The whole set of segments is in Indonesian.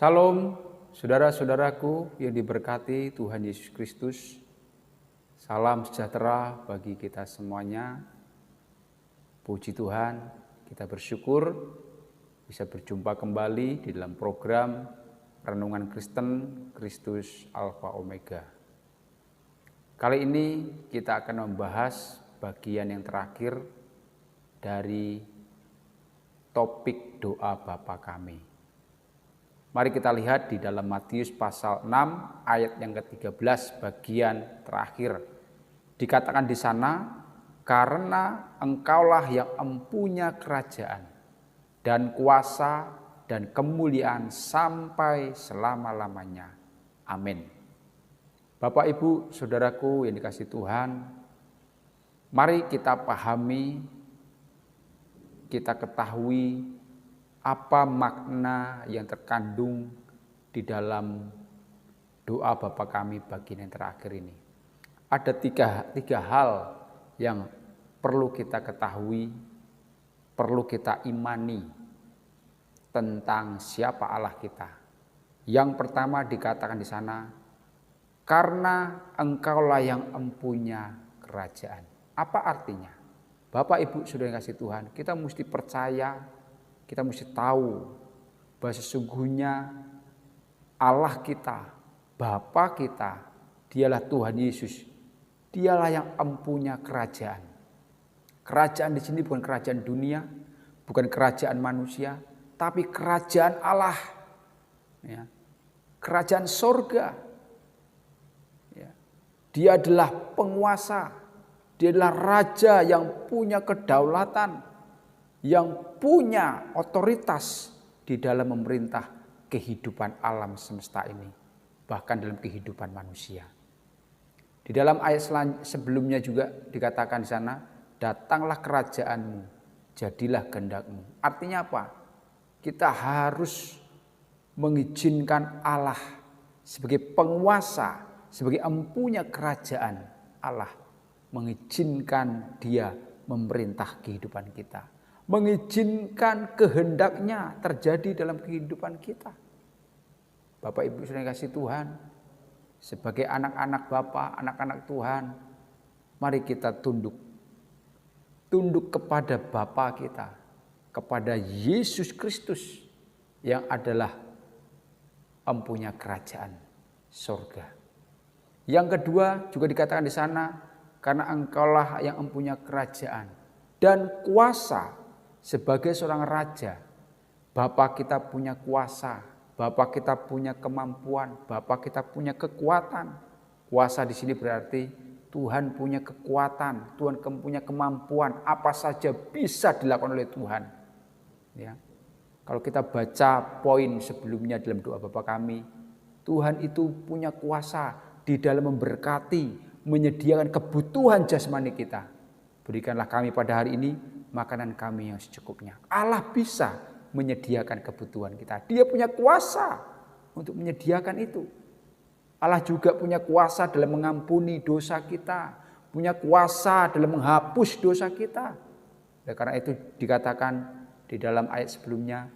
Salam, saudara-saudaraku yang diberkati Tuhan Yesus Kristus. Salam sejahtera bagi kita semuanya. Puji Tuhan, kita bersyukur bisa berjumpa kembali di dalam program Renungan Kristen Kristus Alfa Omega. Kali ini kita akan membahas bagian yang terakhir dari topik doa Bapa Kami. Mari kita lihat di dalam Matius pasal 6 ayat yang ke-13 bagian terakhir. Dikatakan di sana, karena engkaulah yang empunya kerajaan dan kuasa dan kemuliaan sampai selama-lamanya. Amin. Bapak, Ibu, Saudaraku yang dikasihi Tuhan, mari kita pahami, kita ketahui apa makna yang terkandung di dalam doa Bapa Kami bagian yang terakhir ini. Ada tiga hal yang perlu kita ketahui, perlu kita imani tentang siapa Allah kita. Yang pertama dikatakan di sana, karena engkaulah yang empunya kerajaan. Apa artinya? Bapak, Ibu, Saudara yang kasih Tuhan, kita mesti percaya, kita mesti tahu bahwa sesungguhnya Allah kita, Bapa kita, dialah Tuhan Yesus. Dialah yang empunya kerajaan. Kerajaan di sini bukan kerajaan dunia, bukan kerajaan manusia, tapi kerajaan Allah. Ya. Kerajaan sorga. Ya. Dia adalah penguasa. Dia adalah raja yang punya kedaulatan, yang punya otoritas di dalam memerintah kehidupan alam semesta ini, bahkan dalam kehidupan manusia. Di dalam ayat sebelumnya juga dikatakan di sana, datanglah kerajaanmu, jadilah kehendakmu. Artinya apa? Kita harus mengizinkan Allah sebagai penguasa, sebagai empunya kerajaan Allah, mengizinkan Dia memerintah kehidupan kita, mengizinkan kehendaknya terjadi dalam kehidupan kita. Bapak, Ibu, Saudara yang kasih Tuhan, sebagai anak-anak Bapa, anak-anak Tuhan, mari kita tunduk kepada Bapa kita, kepada Yesus Kristus yang adalah empunya kerajaan surga. Yang kedua juga dikatakan di sana, karena engkaulah yang empunya kerajaan dan kuasa. Sebagai seorang raja, Bapa kita punya kuasa, Bapa kita punya kemampuan, Bapa kita punya kekuatan. Kuasa di sini berarti Tuhan punya kekuatan, Tuhan punya kemampuan, apa saja bisa dilakukan oleh Tuhan. Ya. Kalau kita baca poin sebelumnya dalam doa Bapa Kami, Tuhan itu punya kuasa di dalam memberkati, menyediakan kebutuhan jasmani kita. Berikanlah kami pada hari ini makanan kami yang secukupnya. Allah bisa menyediakan kebutuhan kita. Dia punya kuasa untuk menyediakan itu. Allah juga punya kuasa dalam mengampuni dosa kita. Punya kuasa dalam menghapus dosa kita. Dan karena itu dikatakan di dalam ayat sebelumnya,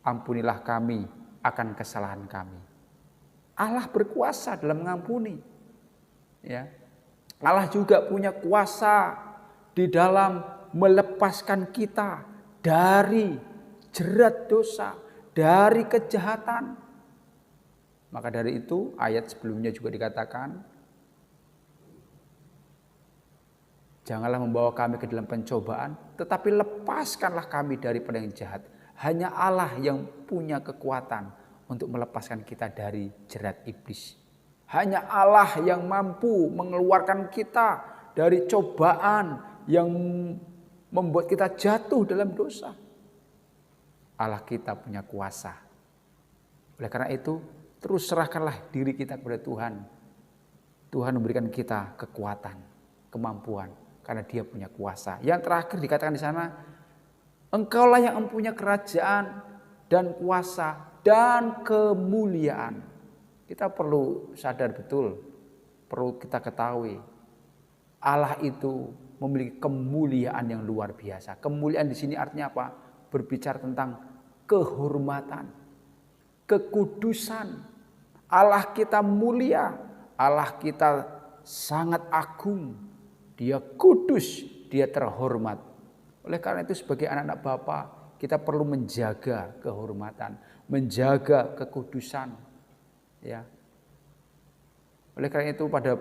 ampunilah kami akan kesalahan kami. Allah berkuasa dalam mengampuni. Ya. Allah juga punya kuasa di dalam melepaskan kita dari jerat dosa, dari kejahatan. Maka dari itu ayat sebelumnya juga dikatakan, janganlah membawa kami ke dalam pencobaan, tetapi lepaskanlah kami daripada yang jahat. Hanya Allah yang punya kekuatan untuk melepaskan kita dari jerat iblis. Hanya Allah yang mampu mengeluarkan kita dari cobaan yang membuat kita jatuh dalam dosa. Allah kita punya kuasa. Oleh karena itu, terus serahkanlah diri kita kepada Tuhan. Tuhan memberikan kita kekuatan, kemampuan, karena Dia punya kuasa. Yang terakhir dikatakan di sana, engkaulah yang mempunyai kerajaan dan kuasa dan kemuliaan. Kita perlu sadar betul, perlu kita ketahui, Allah itu memiliki kemuliaan yang luar biasa. Kemuliaan di sini artinya apa? Berbicara tentang kehormatan. kekudusan. Allah kita mulia, Allah kita sangat agung. Dia kudus, dia terhormat. Oleh karena itu sebagai anak-anak Bapa, kita perlu menjaga kehormatan, menjaga kekudusan. Ya. Oleh karena itu pada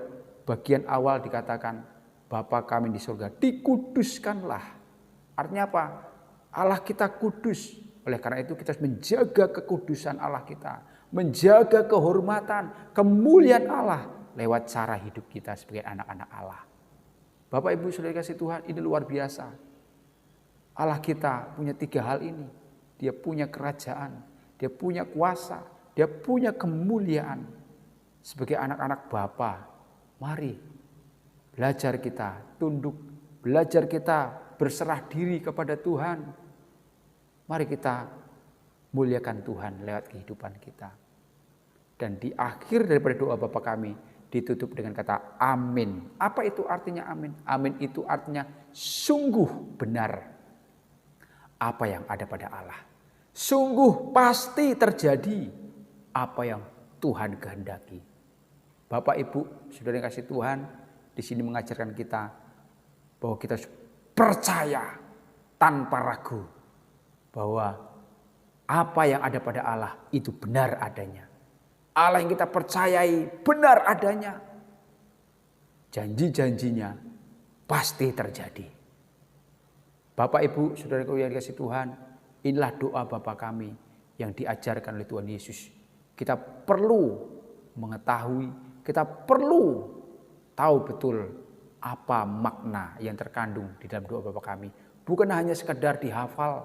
bagian awal dikatakan, Bapa kami di surga, dikuduskanlah. Artinya apa? Allah kita kudus. Oleh karena itu kita harus menjaga kekudusan Allah kita. Menjaga kehormatan, kemuliaan Allah lewat cara hidup kita sebagai anak-anak Allah. Bapak Ibu Saudara kasih Tuhan, ini luar biasa. Allah kita punya 3 hal ini. Dia punya kerajaan, dia punya kuasa, dia punya kemuliaan. Sebagai anak-anak Bapa, mari belajar kita tunduk, belajar kita berserah diri kepada Tuhan. Mari kita muliakan Tuhan lewat kehidupan kita. Dan di akhir daripada doa Bapa kami ditutup dengan kata amin. Apa itu artinya amin? Amin itu artinya sungguh benar apa yang ada pada Allah. Sungguh pasti terjadi apa yang Tuhan kehendaki. Bapak Ibu, Saudara yang kasih Tuhan, di sini mengajarkan kita bahwa kita harus percaya tanpa ragu bahwa apa yang ada pada Allah itu benar adanya. Allah yang kita percayai benar adanya. Janji-janjinya pasti terjadi. Bapak Ibu, Saudaraku yang dikasihi Tuhan, inilah doa Bapa kami yang diajarkan oleh Tuhan Yesus. Kita perlu mengetahui, kita perlu tahu betul apa makna yang terkandung di dalam doa Bapa kami. Bukan hanya sekedar dihafal,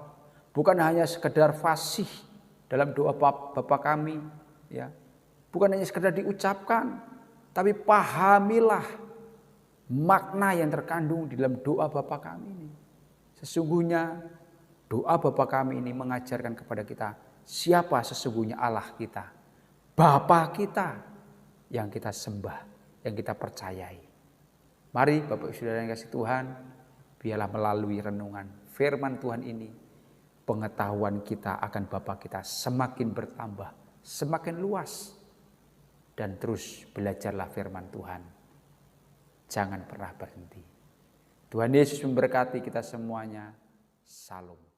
bukan hanya sekedar fasih dalam doa Bapa kami, ya. Bukan hanya sekedar diucapkan, tapi pahamilah makna yang terkandung di dalam doa Bapa kami ini. Sesungguhnya doa Bapa kami ini mengajarkan kepada kita siapa sesungguhnya Allah kita. Bapa kita yang kita sembah, yang kita percayai. Mari Bapak Saudara yang kasih Tuhan, biarlah melalui renungan firman Tuhan ini, pengetahuan kita akan Bapa kita semakin bertambah, semakin luas. Dan terus belajarlah firman Tuhan. Jangan pernah berhenti. Tuhan Yesus memberkati kita semuanya. Salam.